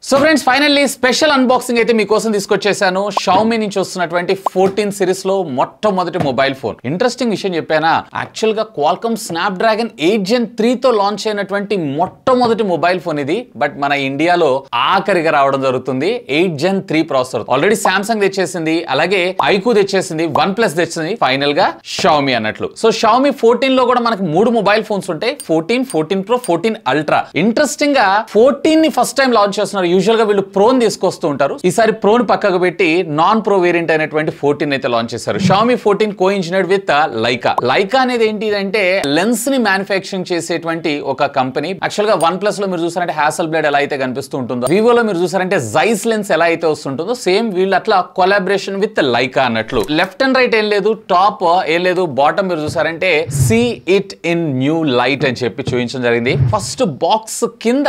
So friends finally special unboxing అయితే మీకోసం తీసుకొచ్చేసాను. Xiaomi నుంచి వస్తున్నటువంటి 14 సిరీస్ లో మొట్టమొదటి మొబైల్ ఫోన్. ఇంట్రెస్టింగ్ విషయం చెప్పానా, యాక్చువల్ గా Qualcomm Snapdragon 8 Gen 3 తో లాంచ్ అయినటువంటి మొట్టమొదటి మొబైల్ ఫోన్ ఇది. బట్ మన ఇండియాలో ఆఖరిగా రావడం జరుగుతుంది 8 Gen 3 ప్రాసెసర్. ఆల్రెడీ Samsung తెచ్చేసింది, అలాగే iQOO తెచ్చేసింది, OnePlus తెచ్చేసింది, ఫైనల్ గా Xiaomi అన్నట్లు. సో Xiaomi 14 లో కూడా మనకి 3 మొబైల్ ఫోన్స్ ఉంటాయి, 14, 14 Pro, 14 Ultra. ఇంట్రెస్టింగ్ గా 14 ని ఫస్ట్ టైం లాంచ్ చేస్తున్నారు. యూజువల్ గా వీళ్ళు ప్రోని తీసుకొస్తూ ఉంటారు. ఈసారి ప్రోని పక్కకు పెట్టి నాన్ ప్రో వేరియంట్ అయినటువంటి 14 అయితే లాంచ్ చేశారు. Xiaomi 14 co engineered with Leica. Leica అనేది ఏంటి అంటే లెన్స్ ని మ్యానుఫ్యాక్చరింగ్ చేసేటువంటి ఒక కంపెనీ. యాక్చువల్ గా OnePlus లో మీరు చూసారంటే Hasselblad ఎలా అయితే కనిపిస్తూ ఉంటుందో, Vivo లో మీరు చూసారంటే Zeiss లెన్స్ ఎలా అయితే వస్తుంటుందో, సేమ్ వీళ్ళు అట్లా కొలాబరేషన్ విత్ Leica అన్నట్లు. లెఫ్ట్ అండ్ రైట్ ఏం లేదు, టాప్ ఏం లేదు, బాటమ్ మీరు చూసారంటే see it in new light అని చెప్పి చూపించడం జరిగింది. ఫస్ట్ బాక్స్ కింద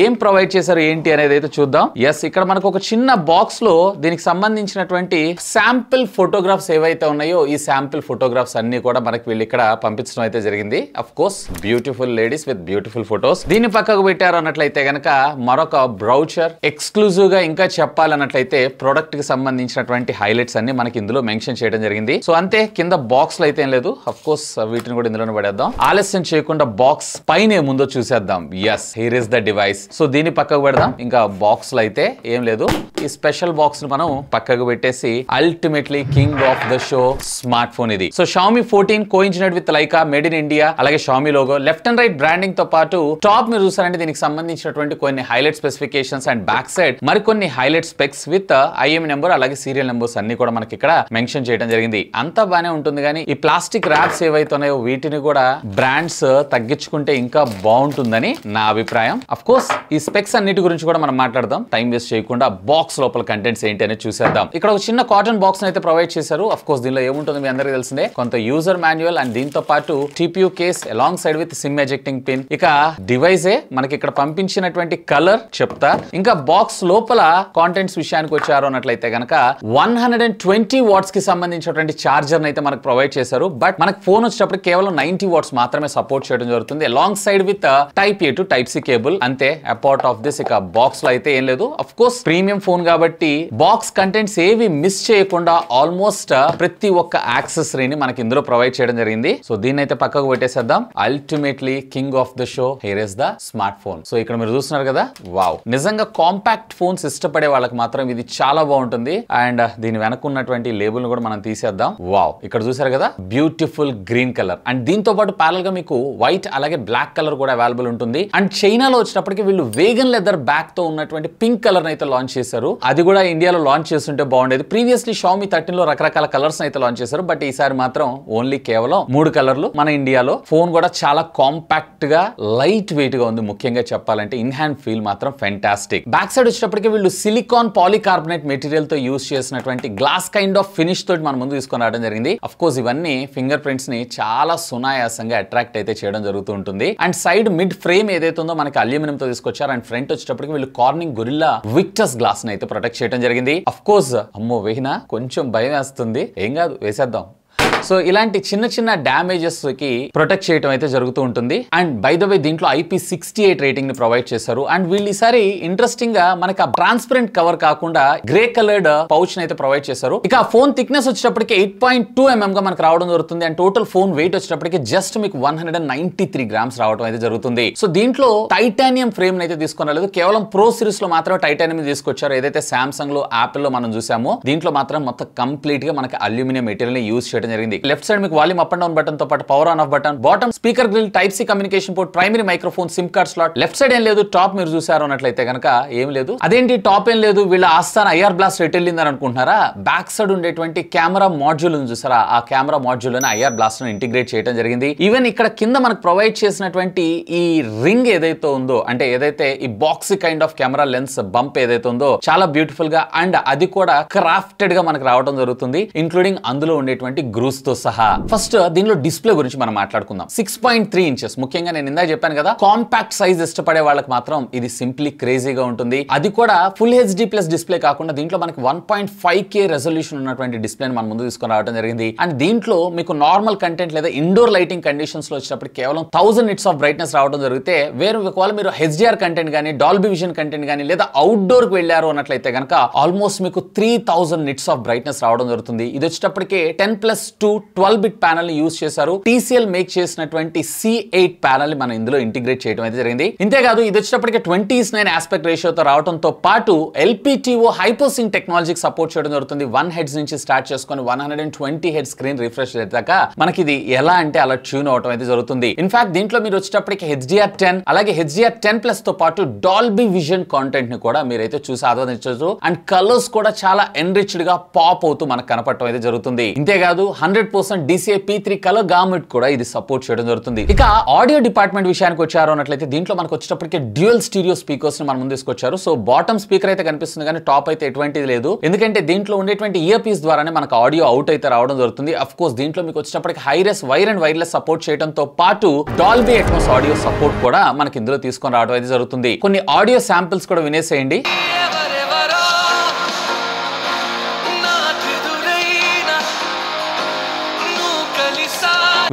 ఏం ప్రొవైడ్ చేశారు ఏంటి అనేది అయితే చూద్దాం. ఎస్, ఇక్కడ మనకు ఒక చిన్న బాక్స్ లో దీనికి సంబంధించినటువంటి శాంపిల్ ఫోటోగ్రాఫ్స్ ఏవైతే ఉన్నాయో ఈ శాంపిల్ ఫోటోగ్రాఫ్స్ అన్ని కూడా మనకి వీళ్ళు ఇక్కడ పంపించడం అయితే జరిగింది. Of course beautiful ladies with beautiful photos. దీన్ని పక్కకు పెట్టారు అన్నట్లయితే గనక మరొక బ్రౌచర్. ఎక్స్క్లూజివ్ గా ఇంకా చెప్పాలన్నట్లయితే ప్రొడక్ట్ కి సంబంధించినటువంటి హైలైట్స్ అన్ని మనకి ఇందులో మెన్షన్ చేయడం జరిగింది. సో అంతే, కింద బాక్స్ లో అయితే ఏం లేదు. అఫ్ కోర్స్ వీటిని కూడా ఇందులోనే పడేద్దాం. ఆలస్యం చేయకుండా బాక్స్ పైన ఏముందో చూసేద్దాం. Yes, here is the device. So దీన్ని పక్కకు పెడదాం. ఇంకా బాక్స్ లో అయితే ఏం లేదు. ఈ స్పెషల్ బాక్స్ ను మనం పక్కకు పెట్టేసి ultimately king of the show smartphone ఇది. So Xiaomi 14 co engineered with Leica, made in India, అలాగే Xiaomi logo, left and right branding తో పాటు టాప్ మీరు చూసారంటే దీనికి సంబంధించినటువంటి కొన్ని highlight specifications and back side మరికొన్ని highlight specs with IM number అలాగే సీరియల్ నెంబర్స్ అన్ని కూడా మనకి ఇక్కడ మెన్షన్ చేయడం జరిగింది. అంతా బానే ఉంటుంది కానీ ఈ ప్లాస్టిక్ ర్యాప్స్ ఏవైతే ఉన్నాయో వీటిని కూడా బ్రాండ్స్ తగ్గించుకుంటే ఇంకా బాగుంటుందని నా అభిప్రాయం. అఫ్ కోర్స్ ఈ స్పెక్స్ అన్నిటి గురించి కూడా మనం మాట్లాడదాం. టైం వేస్ట్ చేయకుండా బాక్స్ లోపల కంటెంట్స్ ఏంటి అనేది చూసేద్దాం. ఇక్కడ ఒక చిన్న కాటన్ బాక్స్ అయితే ప్రొవైడ్ చేశారు. అఫ్ కోర్స్ దీనిలో ఏముంటుంది మీ అందరికీ తెలిసిందే, కొంత యూజర్ మాన్యువల్ అండ్ దీంతో పాటు TPU case along side with SIM ejecting pin. ఇక డివైసే మనకి ఇక్కడ పంపించినటువంటి కలర్ చెప్తా. ఇంకా బాక్స్ లోపల కాంటెంట్స్ విషయానికి వచ్చారు అన్నట్లయితే గనక 120 వాట్స్ కి సంబంధించినటువంటి చార్జర్ అయితే మనకు ప్రొవైడ్ చేశారు. బట్ మనకు ఫోన్ వచ్చేటప్పుడు కేవలం 90 వాట్స్ మాత్రమే సపోర్ట్ చేయడం జరుగుతుంది, along side with type A to type C cable. అంతే, అపార్ట్ ఆఫ్ దిస్ ఇక బాక్స్ లో అయితే ఏం లేదు. అఫ్ కోర్స్ ప్రీమియం ఫోన్ కాబట్టి బాక్స్ కంటెంట్స్ ఏవి మిస్ చేయకుండా ఆల్మోస్ట్ ప్రతి ఒక్క యాక్సెసరీని మనకి ఇందులో ప్రొవైడ్ చేయడం జరిగింది. సో దీన్ని అయితే పక్కకు పెట్టేసేద్దాం. Ultimately king of the show, here is the smartphone. So ఇక్కడ మీరు చూస్తున్నారు కదా, వావ్, నిజంగా కాంపాక్ట్ ఫోన్స్ ఇష్టపడే వాళ్ళకి మాత్రం ఇది చాలా బాగుంటుంది. అండ్ దీని వెనకున్నటువంటి లేబుల్ ను కూడా మనం తీసేద్దాం. వావ్, ఇక్కడ చూసారు కదా, బ్యూటిఫుల్ గ్రీన్ కలర్. అండ్ దీంతో పాటు ప్యారల్ గా మీకు వైట్ అలాగే బ్లాక్ కలర్ కూడా అవైలబుల్ ఉంటుంది. అండ్ చైనాలో వచ్చినప్పటికీ వీళ్ళు వేగన్ లెదర్ బ్యాక్ తో ఉన్నటువంటి పింక్ కలర్ అయితే లాంచ్ చేశారు. అది కూడా ఇండియాలో లాంచ్ చేస్తుంటే బాగుండేది. ప్రీవియస్లీ Xiaomi 13 లో రకరకాల కలర్స్ అయితే లాంచ్ చేశారు. బట్ ఈసారి మాత్రం ఓన్లీ కేవలం 3 కలర్లు. మన ఇండియాలో ఫోన్ కూడా చాలా కాంపాక్ట్ గా లైట్ వెయిట్ గా ఉంది. ముఖ్యంగా చెప్పాలంటే ఇన్ హ్యాండ్ ఫీల్ మాత్రం ఫెంటాస్టిక్. బ్యాక్ సైడ్ వచ్చేటప్పటికి వీళ్ళు సిలికాన్ పాలికార్బోనేట్ మెటీరియల్ తో యూస్ చేసినటువంటి గ్లాస్ కైండ్ ఆఫ్ ఫినిష్ తోటి మన ముందు తీసుకొని రావడం జరిగింది. అఫ్ కోర్స్ ఇవన్నీ ఫింగర్ ప్రింట్స్ ని చాలా సునాయాసంగా అట్రాక్ట్ అయితే చేయడం జరుగుతూ ఉంటుంది. అండ్ సైడ్ మిడ్ ఫ్రేమ్ ఏదైతే ఉందో మనకి అల్యూమినియం తో తీసుకొచ్చారు. అండ్ ఫ్రంట్ వచ్చేటప్పటికి వీళ్ళు కార్నింగ్ గొరిల్లా విక్టస్ గ్లాస్ ని అయితే ప్రొటెక్ట్ చేయడం జరిగింది. అఫ్ కోర్స్ అమ్మో వేహినా కొంచెం భయం వేస్తుంది, ఏం కాదు వేసేద్దాం. సో ఇలాంటి చిన్న చిన్న డ్యామేజెస్ కి ప్రొటెక్ట్ చేయడం అయితే జరుగుతూ ఉంటుంది. అండ్ బై ద వే దీంట్లో IP68 రేటింగ్ ని ప్రొవైడ్ చేశారు. అండ్ వీళ్ళు ఈసారి ఇంట్రెస్టింగ్ గా మనకి ఆ ట్రాన్స్పరెంట్ కవర్ కాకుండా గ్రే కలర్డ్ పౌచ్ ని అయితే ప్రొవైడ్ చేశారు. ఇక ఫోన్ థిక్నెస్ వచ్చేటప్పటికి 8.2 mm గా మనకు రావడం జరుగుతుంది. అండ్ టోటల్ ఫోన్ వెయిట్ వచ్చేటప్పటికి జస్ట్ మీకు 193 గ్రామ్స్ రావడం అయితే జరుగుతుంది. సో దీంట్లో టైటానియం ఫ్రేమ్ అయితే తీసుకొని రాలేదు, కేవలం ప్రో సిరీస్ లో మాత్రమే టైటానియం తీసుకొచ్చారు. ఏదైతే సామ్సంగ్ లో, యాపిల్ లో మనం చూసామో దీంట్లో మాత్రం మొత్తం కంప్లీట్ గా మనకి అల్యూమినియం మెటీరియల్ ని యూజ్ చేయడం జరిగింది. లెఫ్ట్ సైడ్ మీకు volume up and down button తో పాటు power on off button, bottom speaker grill, type C communication port, primary microphone, SIM card slot. Left side ఏం లేదు. టాప్ మీరు చూసారు అన్నట్లయితే కనుక ఏం లేదు. అదేంటి టాప్ ఏం లేదు, వీళ్ళ ఆస్థాన IR బ్లాస్ట్ ఎట్ వెళ్ళిందని అనుకుంటున్నారా? బ్యాక్ సైడ్ ఉండేటువంటి కెమెరా మాడ్యూల్ చూసారా, ఆ కెమెరా మాడ్యూల్ అని IR బ్లాస్ట్ ను ఇంటిగ్రేట్ చేయడం జరిగింది. ఈవెన్ ఇక్కడ కింద మనకు ప్రొవైడ్ చేసినటువంటి ఈ రింగ్ ఏదైతే ఉందో, అంటే ఏదైతే ఈ box kind of camera lens bump ఏదైతే ఉందో చాలా బ్యూటిఫుల్ గా, అండ్ అది కూడా క్రాఫ్టెడ్ గా మనకు రావడం జరుగుతుంది. ఇంక్లూడింగ్ అందులో ఉండేటువంటి గ్రూ న్యూస్ తో సహా. ఫస్ట్ దీనిలో డిస్ప్లే గురించి మనం మాట్లాడుకుందాం. 6.3 ఇంచెస్. ముఖ్యంగా నేను ఇందాక చెప్పాను కదా, కాంపాక్ట్ సైజ్ ఇష్టపడే వాళ్ళకి మాత్రం ఇది సింప్లీ క్రేజీగా ఉంటుంది. అది కూడా ఫుల్ హెచ్డి ప్లస్ డిస్ప్లే కాకుండా దీంట్లో మనకి 1.5K రెజల్యూషన్ ఉన్నటువంటి డిస్ప్లే మన ముందు తీసుకొని రావడం జరిగింది. అండ్ దీంట్లో మీకు నార్మల్ కంటెంట్ లేదా ఇండోర్ లైటింగ్ కండిషన్స్ లో వచ్చినప్పుడు కేవలం 1000 నిట్స్ ఆఫ్ బ్రైట్నెస్ రావడం జరిగితే, వేరే ఒకవేళ మీరు హెచ్డిఆర్ కంటెంట్ కానీ డాల్బీ విజన్ కంటెంట్ కానీ లేదా అవుట్డోర్ కి వెళ్ళారు అన్నట్లయితే కనుక ఆల్మోస్ట్ మీకు 3000 నిట్స్ ఆఫ్ బ్రైట్నెస్ రావడం జరుగుతుంది. ఇది వచ్చేటప్పటికే 10+2 12-bit ప్యానల్ ని యూజ్ చేశారు. TCL మేక్ చేసినటువంటి C8 ప్యానల్ ని మనం ఇందులో ఇంటిగ్రేట్ చేయడం అయితే జరిగింది. ఇంతేకాదు ఇది వచ్చేటప్పటికే 20:9 ఆస్పెక్ట్ రేషియోతో రావడంతో పాటు LPTO హైపోసింక్ టెక్నాలజీకి సపోర్ట్ చేయడం జరుగుతుంది. 1 Hz నుంచి స్టార్ట్ చేసుకొని 120 Hz స్క్రీన్ రిఫ్రెష్ దాకా మనకి ఇది ఎలా అంటే అలా ట్యూన్ అవడం అయితే జరుగుతుంది. ఇన్ఫాక్ట్ దీంట్లో మీరు వచ్చేటప్పటికి HDR10 అలాగే HDR10+ తో పాటు డాల్బీ విజన్ కాంటెంట్ ని కూడా మీరైతే చూసి ఆస్వాదించవచ్చు. అండ్ కలర్స్ కూడా చాలా ఎన్రిచ్డ్ గా పాప్ అవుతూ మనకు కనపడటం అయితే జరుగుతుంది. ఇంతేకాదు 100% DCI P3 కలర్ గామెట్ కూడా ఇది సపోర్ట్ చేయడం జరుగుతుంది. ఇక ఆడియో డిపార్ట్మెంట్ విషయానికి వచ్చారు అన్నట్లయితే దీంట్లో మనకు వచ్చేటప్పటికి డ్యూయల్ స్టీరియో స్పీకర్స్ ని మనం ముందు తీసుకొచ్చారు. సో బాటమ్ స్పీకర్ అయితే కనిపిస్తుంది కానీ టాప్ అయితే ఎటువంటిది లేదు. ఎందుకంటే దీంట్లో ఉండేటువంటి ఇయర్ పీస్ ద్వారానే మనకు ఆడియో అవుట్ అయితే రావడం జరుగుతుంది. అఫ్ కోర్స్ దీంట్లో మీకు వచ్చేటప్పటికి hi-res wire and wireless support చేయడంతో పాటు డాల్బీ అట్మాస్ ఆడియో సపోర్ట్ కూడా మనకి ఇందులో తీసుకొని రావడం అయితే జరుగుతుంది. కొన్ని ఆడియో శాంపిల్స్ కూడా వినేసేయండి.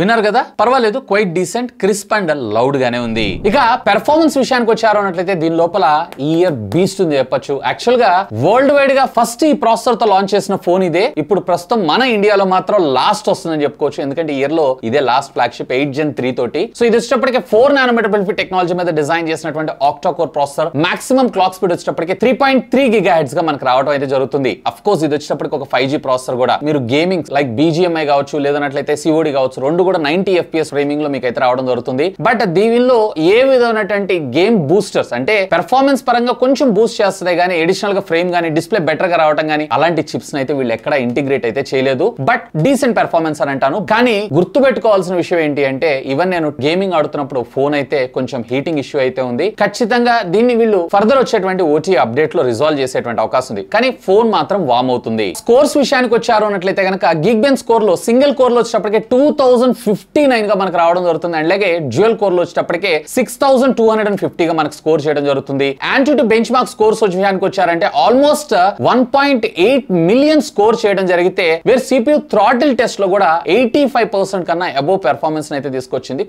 విన్నారు కదా, పర్వాలేదు, quite decent, crisp and loud గానే ఉంది. ఇక పెర్ఫార్మెన్స్ విషయానికి వచ్చారు అన్నట్లయితే దీని లోపల ఇయర్ బీస్ట్ ఉంది చెప్పొచ్చు. యాక్చువల్ గా వరల్డ్ వైడ్ గా ఫస్ట్ ఈ ప్రాసెసర్ తో లాంచ్ చేసిన ఫోన్ ఇదే. ఇప్పుడు ప్రస్తుతం మన ఇండియాలో మాత్రం లాస్ట్ వస్తుందని చెప్పుకోవచ్చు. ఎందుకంటే ఇయర్ లో ఇదే లాస్ట్ ఫ్లాగ్షిప్ 8 Gen 3 తోటి. సో ఇది వచ్చేటప్పటికి 4 nanometer బెల్ఫీ టెక్నాలజీ మీద డిజైన్ చేసినటువంటి octa core processor. Maximum clock speed వచ్చేటప్పటికి 3.3 GHz గా మనకు రావడం అయితే జరుగుతుంది. అఫ్ కోర్స్ ఇది వచ్చేటప్పటికి ఒక 5G ప్రాసెసర్ కూడా. మీరు గేమింగ్ లైక్ BGMI కావచ్చు లేదన్నట్లయితే COD కావచ్చు, రెండు కూడా 90 FPS ఫ్రేమింగ్ లో మీకు అయితే రావడం జరుగుతుంది. బట్ దీనిలో ఏ విధమైనటువంటి గేమ్ బూస్టర్స్ అంటే పెర్ఫార్మెన్స్ పరంగా కొంచెం బూస్ట్ చేస్తాయి కానీ అడిషనల్ గా ఫ్రేమ్ గానీ డిస్ప్లే బెటర్ గా రావడం గానీ అలాంటి చిప్స్ అయితే వీళ్ళు ఎక్కడ ఇంటిగ్రేట్ అయితే చేయలేదు. బట్ డీసెంట్ పెర్ఫార్మెన్స్ అని అంటాను. కానీ గుర్తు పెట్టుకోవాల్సిన విషయం ఏంటి అంటే ఈవెన్ నేను గేమింగ్ ఆడుతున్నప్పుడు ఫోన్ అయితే కొంచెం హీటింగ్ ఇష్యూ అయితే ఉంది. ఖచ్చితంగా దీన్ని వీళ్ళు ఫర్దర్ వచ్చేటువంటి OTA అప్డేట్ లో రిజాల్వ్ చేసేటువంటి అవకాశం ఉంది. కానీ ఫోన్ మాత్రం వామ్ అవుతుంది. స్కోర్స్ విషయానికి వచ్చారు అన్నట్లయితే కనుక Geekbench స్కోర్ లో సింగిల్ కోర్ లో వచ్చేటప్పటికి 2059 గా మనకు రావడం జరుగుతుంది. అలాగే డ్యూయల్ కోర్ లో వచ్చేటప్పటికే 6250 గా మనకు స్కోర్ చేయడం జరుగుతుంది. AnTuTu బెంచ్ మార్క్ స్కోర్స్ విషయానికి వచ్చారంటే ఆల్మోస్ట్ 1.8 మిలియన్ స్కోర్ చేయడం జరిగితే వేరే CPU థ్రాటిల్ టెస్ట్ లో కూడా 85% కన్నా అబోవ్ పెర్ఫార్మెన్స్ అయితే తీసుకొచ్చింది.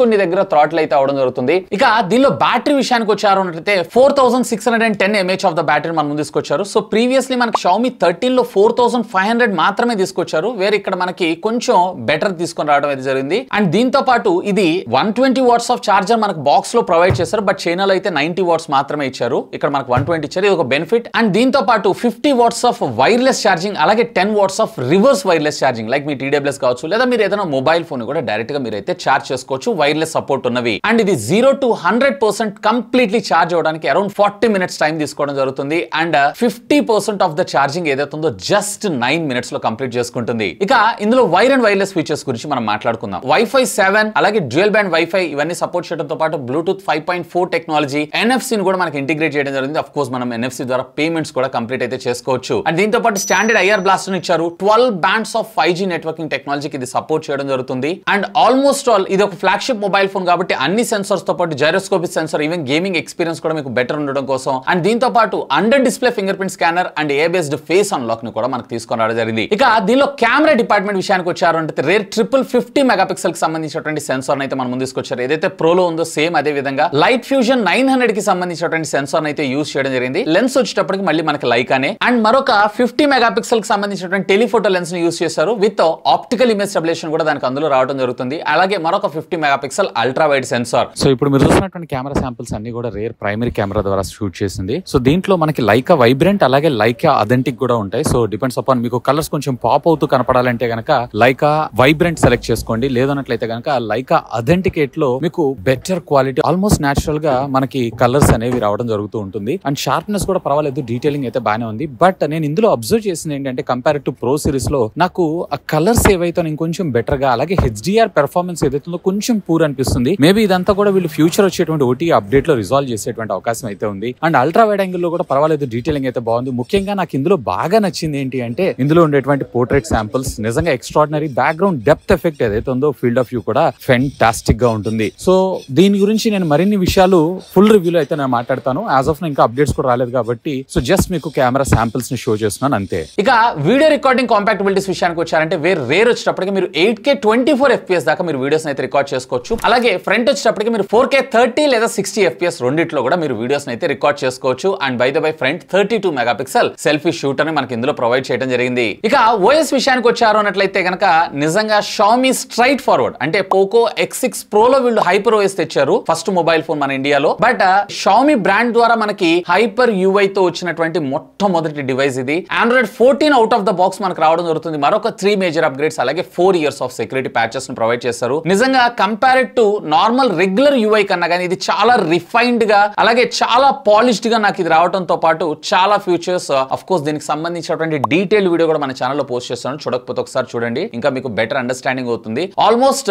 కొన్ని దగ్గర థ్రాటిల్ అయితే అవడం జరుగుతుంది. ఇక దీనిలో బ్యాటరీ విషయానికి వచ్చారు అంటే 4610 mAh ఆఫ్ ద బ్యాటరీ మనం ముందు తీసుకొచ్చారు. సో ప్రీవియస్లీ మనకి Xiaomi 13 లో 4500 మాత్రమే తీసుకొచ్చారు. వేరే ఇక్కడ మనకి కొంచెం బెటర్ తీసుకొని రావడం అయితే జరిగింది. అండ్ దీంతో పాటు ఇది 120 వాట్స్ ఆఫ్ చార్జర్ మనకు బాక్స్ లో ప్రొవైడ్ చేశారు. బట్ చైనాలో అయితే 90 వాట్స్ మాత్రమే ఇచ్చారు. ఇక్కడ మనకు 120 ఇచ్చారు. ఇది ఒక బెనిఫిట్. అండ్ దీంతో పాటు 50 వాట్స్ ఆఫ్ వైర్లెస్ ఛార్జింగ్ అలాగే 10 watts of reverse wireless charging like మీ TWS కావచ్చు లేదా మీరు ఏదైనా మొబైల్ ఫోన్ కూడా డైరెక్ట్ గా మీరైతే ఛార్జ్ చేసుకోవచ్చు. వైర్లెస్ సపోర్ట్ ఉన్నవి. అండ్ ఇది 0 to 100% కంప్లీట్లీ ఛార్జ్ అవడానికి అరౌండ్ 40 minutes టైం తీసుకోవడం జరుగుతుంది. అండ్ 50% ఆఫ్ ద ఛార్జింగ్ ఏదైతే ఉందో జస్ట్ 9 minutes లో కంప్లీట్ చేసుకుంటుంది. ఇక ఇందులో వైర్ అండ్ వైర్లెస్ ఫీచర్స్ గురించి మనం మాట్లాడుకుందాం. Wi-Fi 7 అలాగే డ్యూయల్ బ్యాండ్ వైఫై ఇవన్నీ సపోర్ట్ చేయడంతో పాటు బ్లూటూత్ 5.4 టెక్నాలజీ NFC ని కూడా మనకి ఇంటిగ్రేట్ చేయడం జరిగింది. ఆఫ్ కోర్స్ మనం NFC ద్వారా పేమెంట్స్ కూడా కంప్లీట్ అయితే చేసుకోవచ్చు. అండ్ దీంతో పాటు స్టాండర్డ్ IR బ్లాస్టర్ ఇచ్చారు. 12 bands ఆఫ్ 5G నెట్వర్కింగ్ టెక్నాలజీకి ఇది సపోర్ట్ చేయడం జరుగుతుంది. అండ్ ఆల్మోస్ట్ ఆల్ ఇది ఒక ఫ్లాగ్షిప్ మొబైల్ ఫోన్ కాబట్టి అన్ని సెన్సార్స్ తో పాటు gyroscopic censor even gaming experience కూడా మీకు బెటర్ ఉండడం కోసం అండ్ దీంతో పాటు under display finger print scanner and AI based face unlock ని కూడా మనకు తీసుకొని రావడం జరిగింది. ఇక దీనిలో కెమెరా డిపార్ట్మెంట్ విషయానికి వచ్చారు అంటే రేర్ 50 మెగాపిక్సెల్ కి సంబంధించినటువంటి సెన్సార్ అయితే మనం ముందు తీసుకొచ్చారు. ఏదైతే ప్రోలో ఉందో సేమ్ అదే విధంగా లైట్ ఫ్యూజన్ 900 కి సంబంధించినటువంటి సెన్సార్ అయితే యూజ్ చేయడం జరిగింది. లెన్స్ వచ్చేటప్పటికి మళ్ళీ మనకి లైకానే అండ్ మరొక 50 మెగాపిక్సెల్ కి సంబంధించినటువంటి టెలిఫోటో లెన్స్ ని యూజ్ చేశారు. విత్ ఆప్టికల్ ఇమేజ్ స్టెబిలైజేషన్ కూడా దానికి అందులో రావడం జరుగుతుంది. అలాగే మరొక 50 megapixel ultra wide sensor. So ఇప్పుడు మీరు చూసినటువంటి కెమెరా శాంపిల్స్ అన్ని కూడా రేర్ ప్రైమరీ కెమెరా ద్వారా షూట్ చేసింది. సో దీంట్లో మనకి లైకా వైబ్రెంట్ అలాగే లైకా అథెంటిక్ కూడా ఉంటాయి. సో డిపెండ్స్ అపాన్ మీకు కలర్స్ కొంచెం పాప్ అవుతూ కనపడాలంటే గనక లైకా వైబ్రెంట్ సెలెక్ట్ చేసుకోండి. లేదన్నట్లయితే కనుక లైకా అథెంటికేట్ లో మీకు బెటర్ క్వాలిటీ ఆల్మోస్ట్ న్యాచురల్ గా మనకి కలర్స్ అనేవి రావడం జరుగుతూ ఉంటుంది. అండ్ షార్ప్నెస్ కూడా పర్వాలేదు, డీటెయిలింగ్ అయితే బాగానే ఉంది. బట్ నేను ఇందులో అబ్జర్వ్ చేసింది ఏంటంటే కంపేర్ టు ప్రో సిరీస్ లో నాకు ఆ కలర్స్ ఏవైతే ఇంకొంచెం బెటర్ గా, అలాగే హెచ్డిఆర్ పెర్ఫార్మెన్స్ ఏదైతే కొంచెం పూర్ అనిపిస్తుంది. మేబీ ఇదంతా కూడా వీళ్ళు ఫ్యూచర్ వచ్చేటువంటి ఓటీ అప్డేట్ లో రిజాల్వ్ చేసేటువంటి అవకాశం అయితే ఉంది. అండ్ అల్ట్రా వైడ్ యాంగిల్ లో కూడా పర్వాలేదు, డీటెయిలింగ్ అయితే బాగుంది. ముఖ్యంగా నాకు ఇందులో బాగా నచ్చింది ఏంటి అంటే ఇందులో ఉండేటువంటి పోర్ట్రేట్ శాంపిల్స్ నిజంగా ఎక్స్ట్రాడినరీ. బ్యాక్గ్రౌండ్ డెప్త్ ఎఫెక్ట్ ఏదైతే ఉందో ఫీల్డ్ ఆఫ్ వ్యూ కూడా ఫెంటాస్టిక్ గా ఉంటుంది. సో దీని గురించి నేను మరిన్ని విషయాలు ఫుల్ రివ్యూలో అయితే నేను మాట్లాడతాను. యాజ్ ఆఫ్ ఇంకా అప్డేట్స్ కూడా రాలేదు కాబట్టి సో జస్ట్ మీకు కెమెరా శాంపిల్స్ ని షో చేస్తున్నాను అంతే. ఇక వీడియో రికార్డింగ్ కాంపాక్టబిలిటీస్ విషయానికి వచ్చారంటే రేర్ వచ్చేటప్పటికి మీరు 8K 24 FPS దాకా మీరు వీడియోస్ అయితే రికార్డ్ చేసుకోవచ్చు. అలాగే ఫ్రంట్ వచ్చేటప్పటికి మీరు 4K 30 లేదా 60 FPS రెండిట్లో కూడా మీరు వీడియోస్ అయితే రికార్డ్ చేసుకోవచ్చు. And by the by front 32 megapixel selfie shooter ని మనకి ఇందులో ప్రొవైడ్ చేయడం జరిగింది. ఇక ఓఎస్ విషయానికి వచ్చారు అన్నట్లయితే కనుక నిజంగా Xiaomi స్ట్రైట్ ఫార్వర్డ్ అంటే పోకో X6 Pro లో వీళ్ళు హైపర్ ఓఎస్ తెచ్చారు, ఫస్ట్ మొబైల్ ఫోన్ మన ఇండియాలో. బట్ Xiaomi బ్రాండ్ ద్వారా మనకి హైపర్ UI తో వచ్చినటువంటి మొట్టమొదటి డివైస్ ఇది. Android 14 out of the box మనకు రావడం జరుగుతుంది. మరొక 3 మేజర్ అప్గ్రేడ్స్ అలాగే 4 ఇయర్స్ ఆఫ్ సెక్యూరిటీ ప్యాచెస్ ని ప్రొవైడ్ చేస్తారు. నిజంగా compared to normal regular UI కన్నా కానీ ఇది చాలా రిఫైన్డ్ గా అలాగే చాలా పాలిష్డ్ గా నాకు ఇది రావడంతో పాటు చాలా ఫ్యూచర్స్ ఆఫ్ కోర్స్ దీనికి సంబంధించినటువంటి డీటెయిల్ వీడియో కూడా మన ఛానల్లో పోస్ట్ చేస్తాను. చూడకపోతే ఒకసారి చూడండి, ఇంకా మీకు బెటర్ అండర్స్టాండింగ్ అవుతుంది. ఆల్మోస్ట్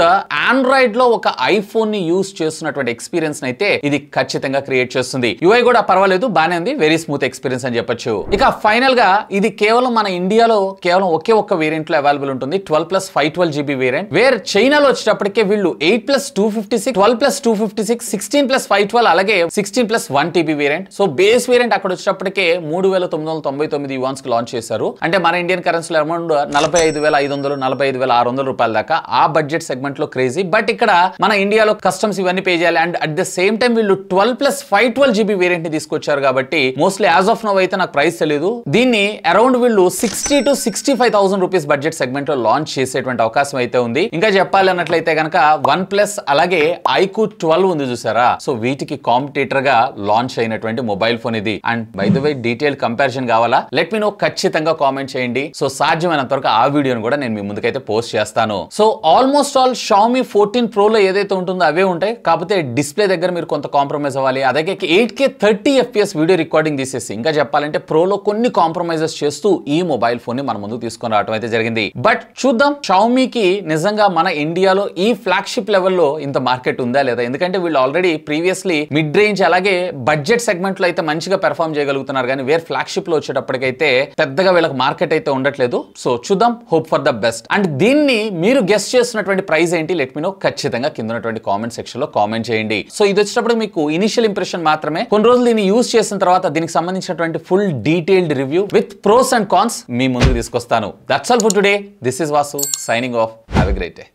ఆండ్రాయిడ్ లో ఒక ఐఫోన్ ని యూస్ చేస్తున్నటువంటి ఎక్స్పీరియన్స్ అయితే ఇది ఖచ్చితంగా క్రియేట్ చేస్తుంది. UI కూడా పర్వాలేదు, బానే ఉంది, వెరీ స్మూత్ ఎక్స్పీరియన్స్ అని చెప్పొచ్చు. ఇక ఫైనల్ గా ఇది కేవలం మన ఇండియాలో కేవలం ఒకే ఒక్క వేరియంట్ లో అవైలబుల్ ఉంటుంది, 12+ 512GB వేరియంట్. వేర్ చైనాలో వచ్చేటప్పటికే వీళ్ళు 8+256, 12+256, 16+512 అలాగే 16+1TB variant. So base variant అక్కడ వచ్చేటప్పటికే 3999 యువాన్స్ కి లాంచ్ చేశారు. అంటే మన ఇండియన్ కరెన్సీలో అమౌంట్ 45,500, 45,600 రూపాయల దాకా ఆ బడ్జెట్ సెగ్మెంట్ లో క్రేజీ. బట్ ఇక్కడ మన ఇండియాలో కస్టమ్స్ ఇవన్నీ పే చేయాలి. And at the same time వీళ్ళు 12+512GB వేరియంట్ ని తీసుకొచ్చారు కాబట్టి మోస్ట్లీ యాజ్ ఆఫ్ నౌ అయితే నాకు ప్రైస్ తెలియదు. దీన్ని అరౌండ్ వీళ్ళు 60,000 to 65,000 రూపీస్ బడ్జెట్ సెగ్మెంట్ లో లాంచ్ చేసేటువంటి అవకాశం అయితే ఉంది. ఇంకా చెప్పాలి అన్నట్లయితే కనుక OnePlus అలాగే iQOO 12 ఉంది చూసారా, సో వీటికి కాంపిటేటర్ గా లాంచ్ అయినటువంటి మొబైల్ ఫోన్ ఇది. And by the way detail comparison కావాలా, లెట్ మీ నో, ఖచ్చితంగా కామెంట్ చేయండి. సో సాధ్యమైనంత వరకు ఆ వీడియోని కూడా నేను మీ ముందుకైతే పోస్ట్ చేస్తాను. So almost all Xiaomi 14 Pro లో ఏదైతే ఉంటుందో అవే ఉంటాయి, కాకపోతే డిస్ప్లే దగ్గర మీరు కొంత కాంప్రమైజ్ అవ్వాలి. అదే 8K 30 FPS వీడియో రికార్డింగ్ తీసేసి ఇంకా చెప్పాలంటే ప్రోలో కొన్ని కాంప్రమైజెస్ చేస్తూ ఈ మొబైల్ ఫోన్ ని మన ముందుకు తీసుకొని రావడం అయితే జరిగింది. బట్ చూద్దాం Xiaomiకి నిజంగా మన ఇండియాలో ఈ ఫ్లాగ్షిప్ లెవెల్లో ఇంత మార్కెట్ ఉందా లేదా, ఎందుకంటే వీళ్ళు ఆల్రెడీ ప్రీవియస్లీ మిడ్ రేంజ్ అలాగే బడ్జెట్ సెగ్మెంట్ లో అయితే మంచిగా పెర్ఫార్మ్ చేయగలుగుతున్నారు. కానీ వేర్ ఫ్లాగ్షిప్ లో వచ్చేటప్పటికైతే పెద్దగా వీళ్ళకి మార్కెట్ అయితే ఉండట్లేదు. సో చూద్దాం, hope for the best. And దీన్ని మీరు గెస్ట్ చేస్తున్నటువంటి ప్రైస్ ఏంటి, లెట్ మీ నో, ఖచ్చితంగా కింద ఉన్నటువంటి కామెంట్ సెక్షన్ లో కామెంట్ చేయండి. సో ఇది వచ్చేటప్పుడు మీకు ఇనిషియల్ ఇంప్రెషన్ మాత్రమే. కొన్ని రోజులు దీన్ని యూజ్ చేసిన తర్వాత దీనికి సంబంధించినటువంటి full detailed review with pros and cons మీ ముందుకు తీసుకొస్తాను. That's all for today. This is Vasu signing off. Have a great day.